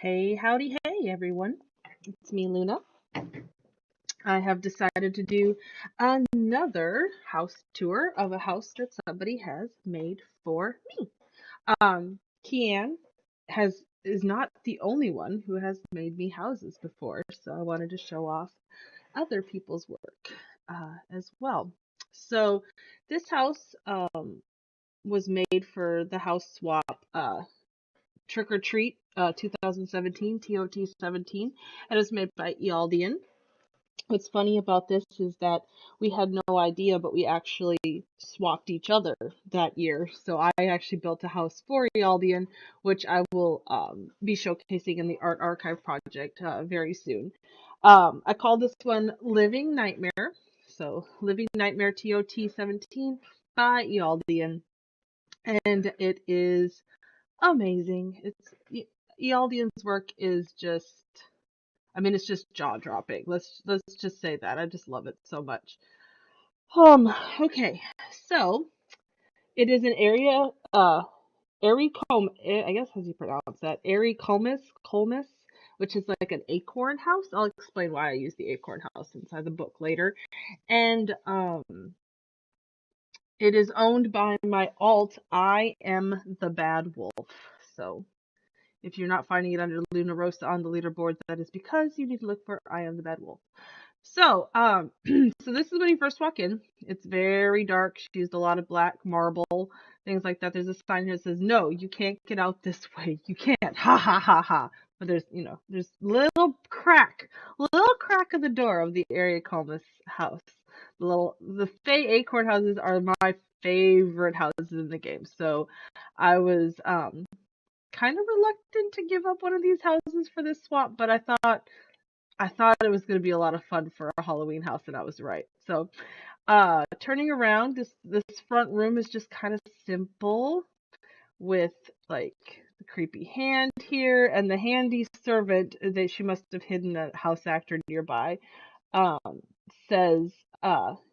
Hey, howdy, hey, everyone. It's me, Luna. I have decided to do another house tour of a house that somebody has made for me. Kian is not the only one who has made me houses before, so I wanted to show off other people's work as well. So this house was made for the house swap Trick or Treat 2017, TOT17, and it was made by Ealdian. What's funny about this is that we had no idea, but we actually swapped each other that year. So I actually built a house for Ealdian, which I will be showcasing in the Art Archive project very soon. I call this one Living Nightmare. So Living Nightmare TOT17 by Ealdian. And it is amazing. Ealdian's work is just, I mean, it's just jaw dropping. Let's just say that. I just love it so much. Okay, so it is an area, I guess how do you pronounce that? Colmus, which is like an acorn house. I'll explain why I use the acorn house inside the book later. And it is owned by my alt. I am the bad wolf. So if you're not finding it under Luna Rosa on the leaderboard, that is because you need to look for I Am the Bad Wolf. So, so this is when you first walk in. It's very dark. She used a lot of black marble, things like that. There's a sign here that says, "No, you can't get out this way. You can't." Ha ha ha ha. But there's little crack of the door of the area Comus house. The Fey Acorn houses are my favorite houses in the game. So, I was kind of reluctant to give up one of these houses for this swap, but I thought it was going to be a lot of fun for a Halloween house, and I was right. So, turning around, this front room is just kind of simple with like the creepy hand here and the handy servant that she must have hidden a house actor nearby. Um, says,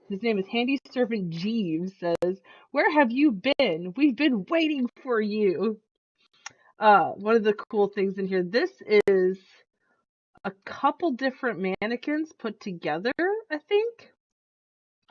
his name is Handy Servant Jeeves. Says, "Where have you been? We've been waiting for you." One of the cool things in here, this is a couple different mannequins put together, I think,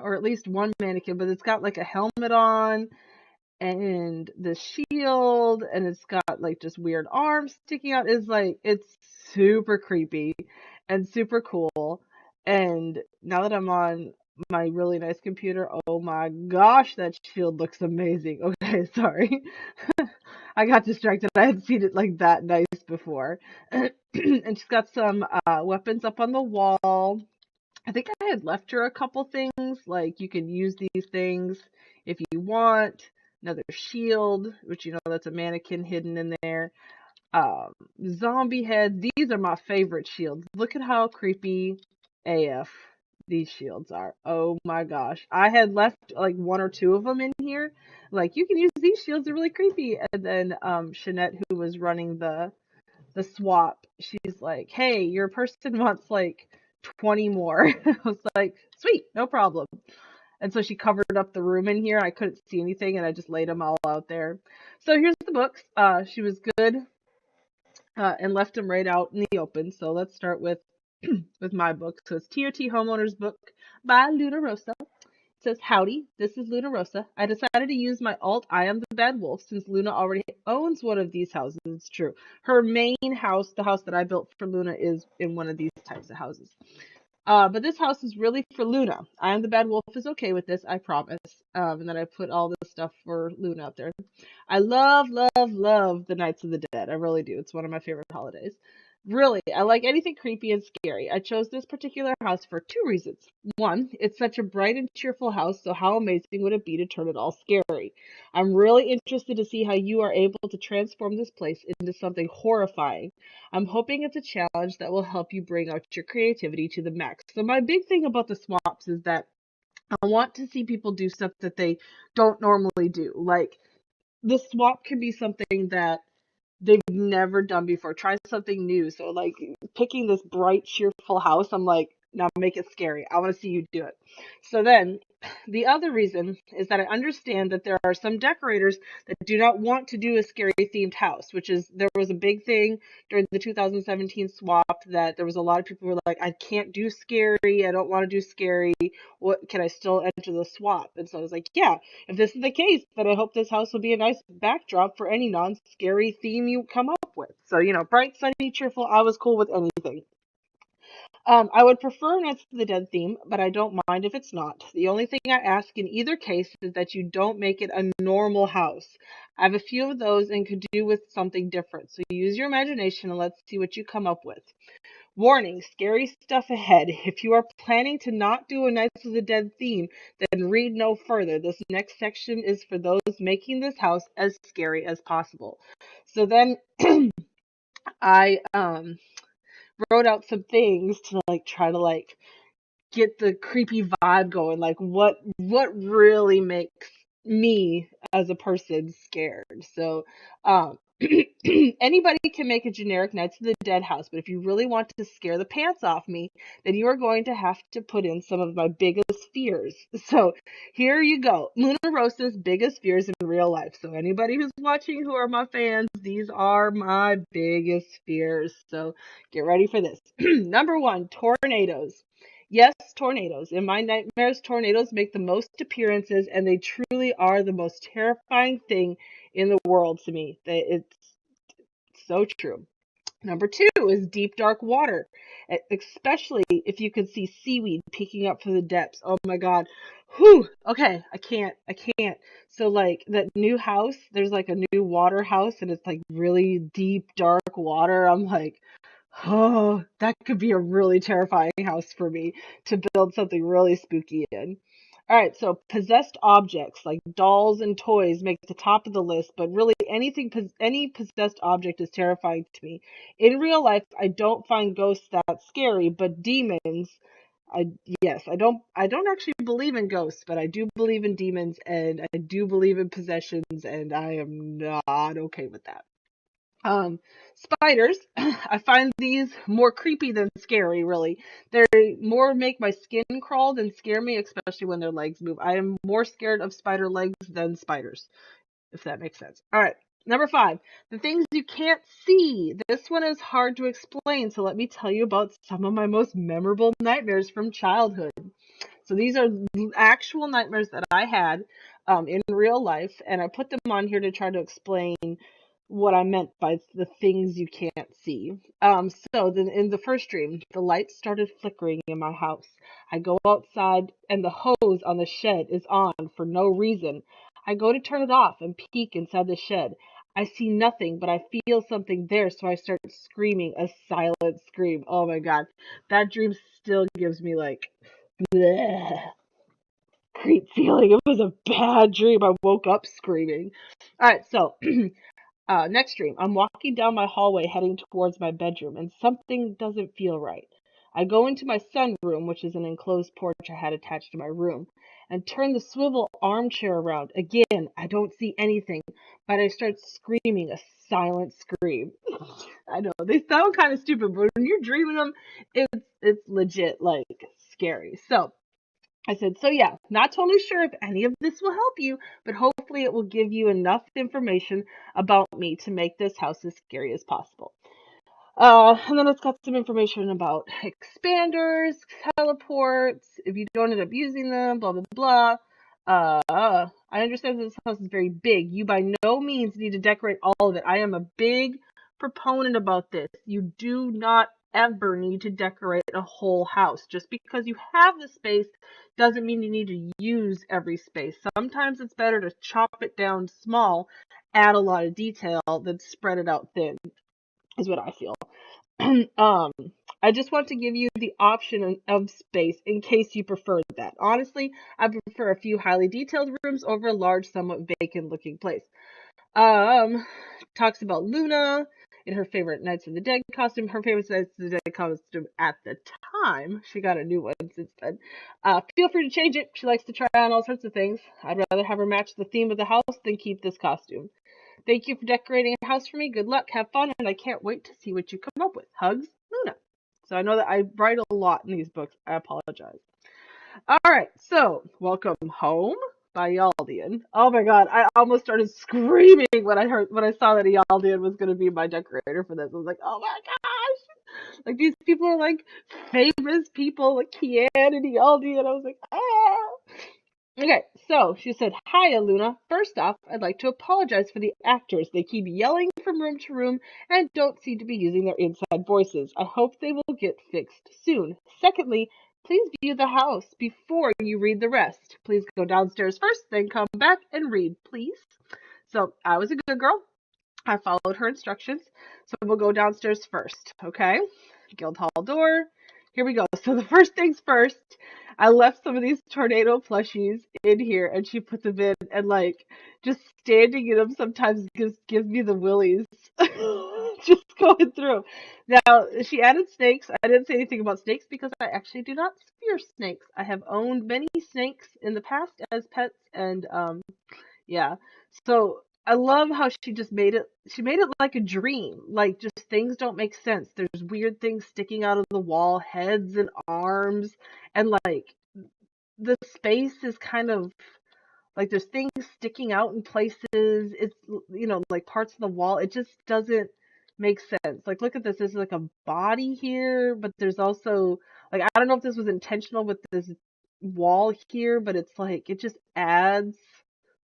or at least one mannequin, but it's got like a helmet on and the shield, and it's got like just weird arms sticking out. It's super creepy and super cool. And now that I'm on my really nice computer, oh my gosh, that shield looks amazing. Okay, sorry. I got distracted. I hadn't seen it like that nice before. And she's got some weapons up on the wall. I think I had left her a couple things, like you can use these things if you want. Another shield, which that's a mannequin hidden in there. Um, Zombie head. These are my favorite shields. Look at how creepy AF these shields are. Oh my gosh. I had left like one or two of them in here. Like you can use these shields, they're really creepy. And then Shanette, who was running the swap, she's like, "Hey, your person wants like 20 more." I was like, "Sweet, no problem." And so she covered up the room in here. I couldn't see anything, and I just laid them all out there. So here's the books. She was good and left them right out in the open. So let's start with with my book. So it's TOT Homeowner's Book by Luna Rosa. It says, "Howdy, this is Luna Rosa. I decided to use my alt I Am the Bad Wolf since Luna already owns one of these houses." It's true. Her main house, the house that I built for Luna, is in one of these types of houses. But this house is really for Luna. I Am the Bad Wolf is okay with this, I promise. And then I put all this stuff for Luna out there. I love, love, love the Nights of the Dead. I really do. It's one of my favorite holidays. Really, I like anything creepy and scary. I chose this particular house for two reasons. One, it's such a bright and cheerful house, so how amazing would it be to turn it all scary? I'm really interested to see how you are able to transform this place into something horrifying. I'm hoping it's a challenge that will help you bring out your creativity to the max. So my big thing about the swaps is that I want to see people do stuff that they don't normally do. Like the swap can be something that they've never done before. Try something new. So like picking this bright, cheerful house, I'm like, Now make it scary. I want to see you do it. So then, the other reason is that I understand that there are some decorators that do not want to do a scary themed house, which is there was a big thing during the 2017 swap that there was a lot of people who were like, I can't do scary. I don't want to do scary. What can I still enter the swap? And so I was like, yeah, if this is the case, then I hope this house will be a nice backdrop for any non-scary theme you come up with. So, bright, sunny, cheerful. I was cool with anything. I would prefer Nights of the Dead theme, but I don't mind if it's not. The only thing I ask in either case is that you don't make it a normal house. I have a few of those and could do with something different, so use your imagination and let's see what you come up with. Warning, scary stuff ahead. If you are planning to not do a Nights of the Dead theme, then read no further. This next section is for those making this house as scary as possible. So then I wrote out some things to try to get the creepy vibe going. Like what really makes me as a person scared. So anybody can make a generic Nights of the Dead house, but if you really want to scare the pants off me, then you are going to have to put in some of my biggest fears. So here you go. Luna Rosa's biggest fears in real life. So anybody who's watching who are my fans, these are my biggest fears. So get ready for this. Number one, tornadoes. Yes, tornadoes. In my nightmares, tornadoes make the most appearances, and they truly are the most terrifying thing in the world to me. It's so true. Number two is deep, dark water, especially if you could see seaweed peeking up from the depths. Oh my God. Whew. Okay, I can't. So that new house, there's a new water house, and it's really deep, dark water. I'm like, oh, that could be a really terrifying house for me to build something really spooky in. All right, so possessed objects like dolls and toys make the top of the list, but really any possessed object is terrifying to me. In real life, I don't find ghosts that scary, but demons, I yes, I don't actually believe in ghosts, but I do believe in demons and I do believe in possessions, and I am not okay with that. Um, Spiders, I find these more creepy than scary, really. They more make my skin crawl than scare me, especially when their legs move. I am more scared of spider legs than spiders, if that makes sense. All right, number five, the things you can't see. This one is hard to explain, so let me tell you about some of my most memorable nightmares from childhood. So these are actual nightmares that I had in real life, and I put them on here to try to explain what I meant by the things you can't see. So then in the first dream, the lights started flickering in my house. I go outside, and the hose on the shed is on for no reason. I go to turn it off and peek inside the shed. I see nothing, but I feel something there, so I start screaming a silent scream. Oh my God, that dream still gives me bleh, creep feeling. It was a bad dream. I woke up screaming. All right, so next dream. I'm walking down my hallway heading towards my bedroom, and something doesn't feel right. I go into my sunroom, which is an enclosed porch I had attached to my room, and turn the swivel armchair around. Again, I don't see anything, but I start screaming a silent scream. I know they sound kind of stupid, but when you're dreaming them, it's legit scary. So I said, so yeah, not totally sure if any of this will help you, but hopefully it will give you enough information about me to make this house as scary as possible. And then it's got some information about expanders, teleports, if you don't end up using them, blah, blah, blah. I understand that this house is very big. You by no means need to decorate all of it. I am a big proponent about this. You do not ever need to decorate a whole house. Just because you have the space doesn't mean you need to use every space. Sometimes it's better to chop it down small, add a lot of detail, than spread it out thin, is what I feel. um, I just want to give you the option of space in case you prefer that. Honestly, I prefer a few highly detailed rooms over a large, somewhat vacant looking place. Talks about Luna in her favorite Knights of the Dead costume. Her favorite Knights of the Dead costume at the time. She got a new one since then. Feel free to change it. She likes to try on all sorts of things. I'd rather have her match the theme of the house than keep this costume. Thank you for decorating a house for me. Good luck, have fun, and I can't wait to see what you come up with. Hugs, Luna. So I know that I write a lot in these books. I apologize. All right, so Welcome Home by Ealdian. Oh my God, I almost started screaming when I saw that Ealdian was going to be my decorator for this. I was like, oh my gosh! Like these people are like famous people, like Kian and Ealdian. I was like, ah. Okay, so she said, hi, Aluna. First off, I'd like to apologize for the actors. They keep yelling from room to room and don't seem to be using their inside voices. I hope they will get fixed soon. Secondly, please view the house before you read the rest. Please go downstairs first, then come back and read, please. So I was a good girl. I followed her instructions. So we'll go downstairs first, okay? Guildhall door. Here we go. So the first things first, I left some of these tornado plushies in here and she put them in and like just standing in them sometimes gives me the willies. Just going through. Now, she added snakes. I didn't say anything about snakes because I actually do not fear snakes. I have owned many snakes in the past as pets and yeah. So I love how she made it like a dream. Like just things don't make sense. There's weird things sticking out of the wall, heads and arms, and like the space is kind of like there's things sticking out in places. It's like parts of the wall. It just doesn't make sense. Like look at this. There's like a body here, but there's also like I don't know if this was intentional with this wall here, but it's like it just adds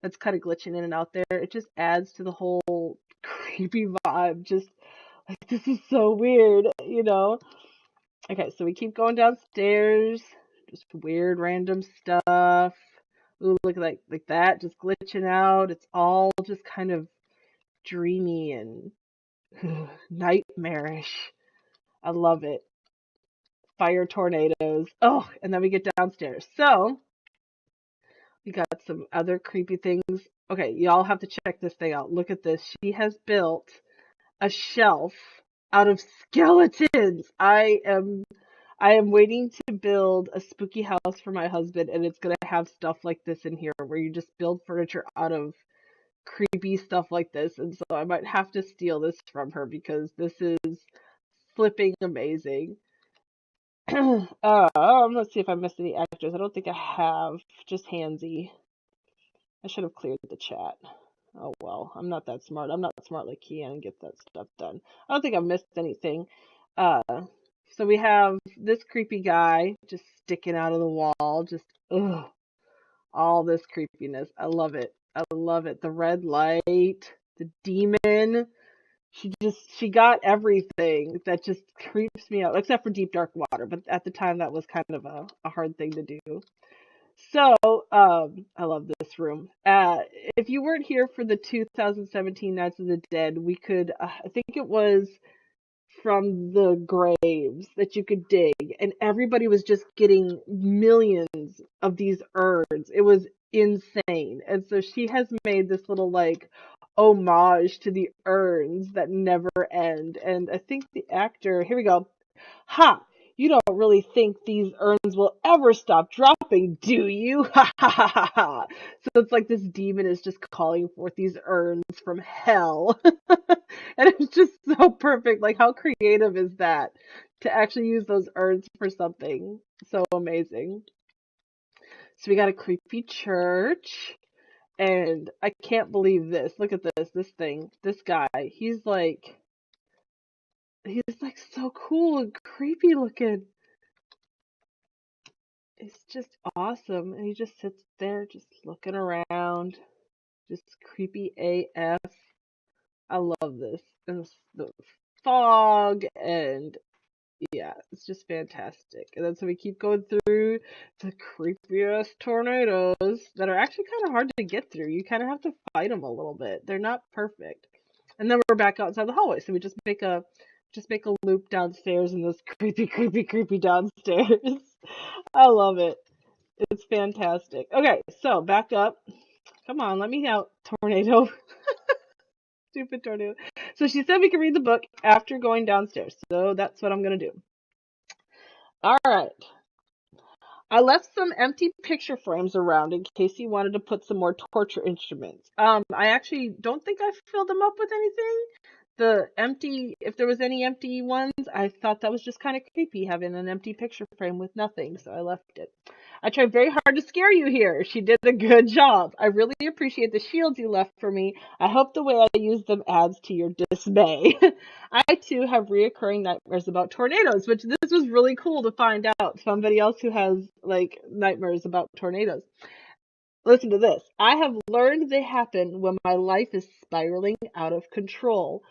that's kind of glitching in and out there. It just adds to the whole creepy vibe. Just like this is so weird, you know. Okay, so we keep going downstairs. Just weird random stuff. Ooh, look like that, just glitching out. It's all just kind of dreamy and nightmarish. I love it. Fire tornadoes. Oh, and then we get downstairs. So we got some other creepy things. Okay, y'all have to check this thing out. Look at this. She has built a shelf out of skeletons. I am waiting to build a spooky house for my husband and it's going to have stuff like this in here where you just build furniture out of creepy stuff like this. And so I might have to steal this from her because this is flipping amazing. Let's see if I missed any actors. I don't think I have. Just Hansy. I should have cleared the chat. Oh well, I'm not that smart. I'm not smart like Kian and get that stuff done. I don't think I missed anything. Uh, so we have this creepy guy just sticking out of the wall. Just ugh, all this creepiness. I love it. I love it. The red light, the demon. She got everything that just creeps me out, except for deep dark water. But at the time, that was kind of a hard thing to do. So, I love this room. If you weren't here for the 2017 Nights of the Dead, we could, I think it was from the graves that you could dig, and everybody was just getting millions of these urns. It was insane. And so she has made this little like homage to the urns that never end. And I think the actor, here we go. Ha! You don't really think these urns will ever stop dropping, do you? Ha ha ha ha ha. So it's like this demon is just calling forth these urns from hell. And it's just so perfect. Like, how creative is that to actually use those urns for something so amazing? So we got a creepy church. And I can't believe this. Look at this. This thing. This guy. He's like so cool and creepy looking. It's just awesome. And he just sits there just looking around. Just creepy AF. I love this. And the fog and yeah, it's just fantastic. And then so we keep going through the creepiest tornadoes that are actually kind of hard to get through. You kind of have to fight them a little bit. They're not perfect. And then we're back outside the hallway. So we just make a loop downstairs in this creepy, creepy, creepy downstairs. I love it. It's fantastic. Okay, so back up. Come on, let me out, tornado. Stupid tornado. So she said we could read the book after going downstairs. So that's what I'm going to do. All right. I left some empty picture frames around in case you wanted to put some more torture instruments. I actually don't think I filled them up with anything. if there was any empty ones, I thought that was just kind of creepy having an empty picture frame with nothing, so I left it. I tried very hard to scare you here. She did a good job. I really appreciate the shields you left for me. I hope the way I use them adds to your dismay. I too have reoccurring nightmares about tornadoes, which this was really cool to find out. Somebody else who has like nightmares about tornadoes. Listen to this. I have learned they happen when my life is spiraling out of control.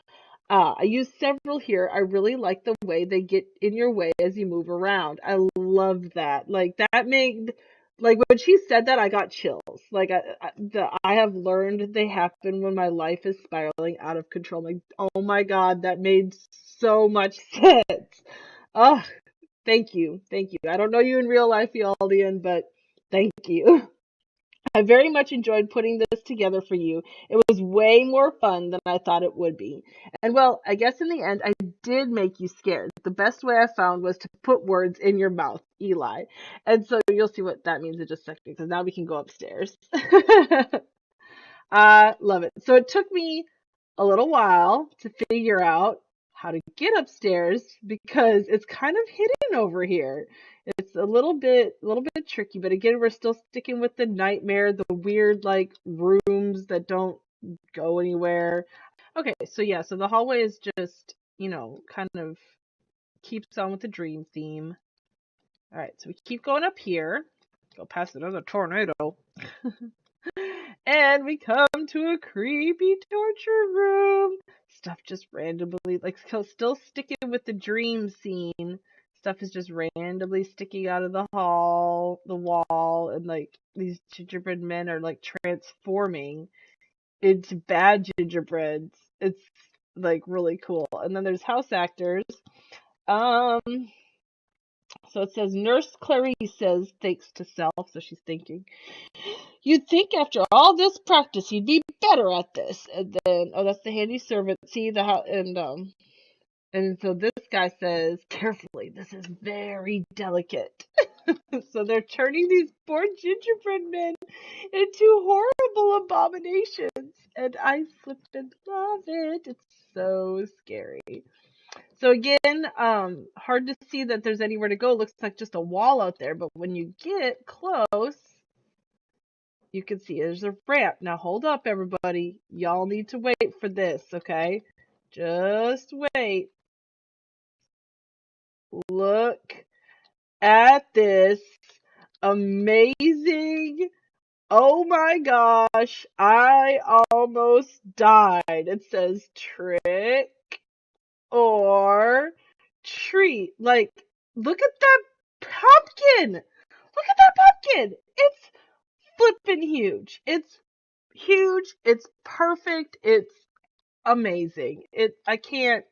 I use several here. I really like the way they get in your way as you move around. I love that. Like that made, like when she said that, I got chills. Like I have learned they happen when my life is spiraling out of control. Like, oh my God, that made so much sense. Oh, thank you. Thank you. I don't know you in real life, Ealdian, but thank you. I very much enjoyed putting this together for you. It was way more fun than I thought it would be. And well, I guess in the end, I did make you scared. The best way I found was to put words in your mouth, Eli. And so you'll see what that means in just a second, because now we can go upstairs. I love it. So it took me a little while to figure out how to get upstairs because it's kind of hidden over here. It's a little bit tricky, but again, we're still sticking with the nightmare, the weird like rooms that don't go anywhere. Okay, so yeah, so the hallway is just, kind of keeps on with the dream theme. All right, so we keep going up here. Go past another tornado. And we come to a creepy torture room. Stuff just randomly, like, still sticking with the dream scene. Stuff is just randomly sticking out of the wall, and like these gingerbread men are like transforming into bad gingerbreads. It's like really cool. And then there's house actors. Um, so it says Nurse Clarice says thanks to self, so she's thinking. You'd think after all this practice you'd be better at this. And then, oh, that's the handy servant. See the how and so this guy says carefully. This is very delicate. So they're turning these poor gingerbread men into horrible abominations, and I slip and love it. It's so scary. So again, hard to see that there's anywhere to go. It looks like just a wall out there, but when you get close, you can see there's a ramp. Now hold up, everybody. Y'all need to wait for this, okay? Just wait. Look at this amazing. Oh my gosh, I almost died. It says trick or treat. Like, look at that pumpkin. Look at that pumpkin. It's flippin' huge. It's huge. It's perfect. It's amazing. I can't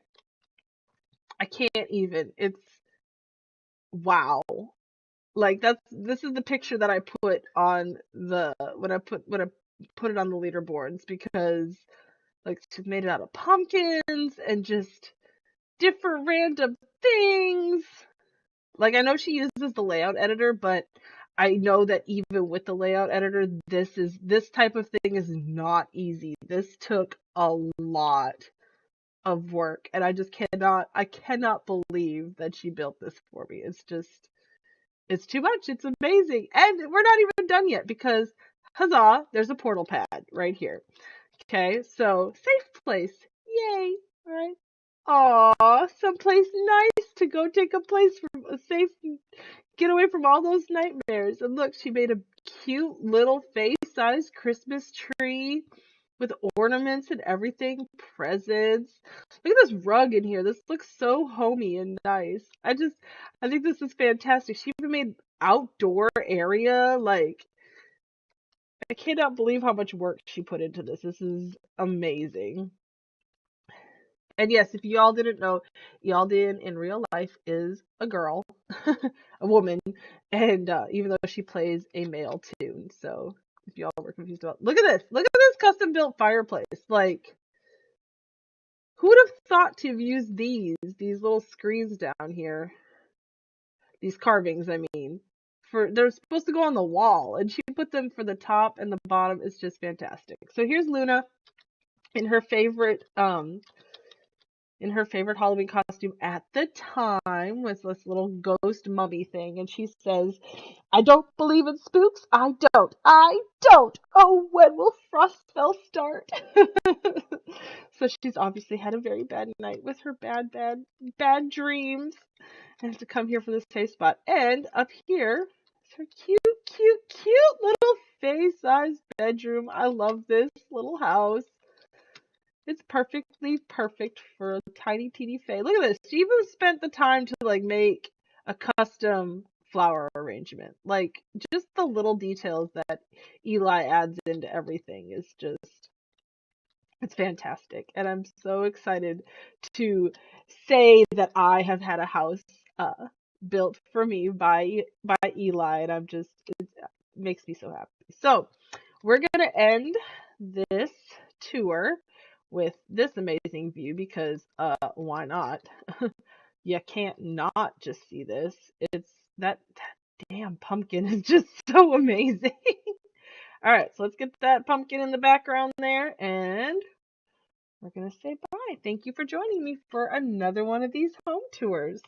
even. It's wow. Like this is the picture that I put on the when I put it on the leaderboards because like she's made it out of pumpkins and just different random things. Like I know she uses the layout editor, but I know that even with the layout editor, this type of thing is not easy. This took a lot of work, and I cannot believe that she built this for me. It's too much. It's amazing. And we're not even done yet because huzzah, there's a portal pad right here. Okay, so safe place. Yay. All right. Aw, someplace nice to go take a place from a safe get away from all those nightmares. And look, she made a cute little face-sized Christmas tree with ornaments and everything, presents. Look at this rug in here. This looks so homey and nice. I think this is fantastic. She even made outdoor area. Like, I cannot believe how much work she put into this. This is amazing. And yes, if y'all didn't know, Ealdian in real life is a girl, a woman, and even though she plays a male too. So if y'all were confused about, look at this custom built fireplace. Like, who would have thought to have used these little screens down here, these carvings? I mean, they're supposed to go on the wall, and she put them for the top and the bottom. It's just fantastic. So here's Luna in her favorite in her favorite Halloween costume at the time, was this little ghost mummy thing, and she says, "I don't believe in spooks. I don't. I don't. Oh, when will Frostfell start?" So she's obviously had a very bad night with her bad dreams, and has to come here for this safe spot. And up here is her cute little face-sized bedroom. I love this little house. It's perfectly perfect for a tiny teeny fae. Look at this. She even spent the time to like make a custom flower arrangement. Like just the little details that Eli adds into everything is just, it's fantastic. And I'm so excited to say that I have had a house built for me by Eli, and it makes me so happy. So, we're going to end this tour with this amazing view because why not? You can't not just see this. It's that damn pumpkin is just so amazing. All right, so let's get that pumpkin in the background there, and we're going to say bye. Thank you for joining me for another one of these home tours.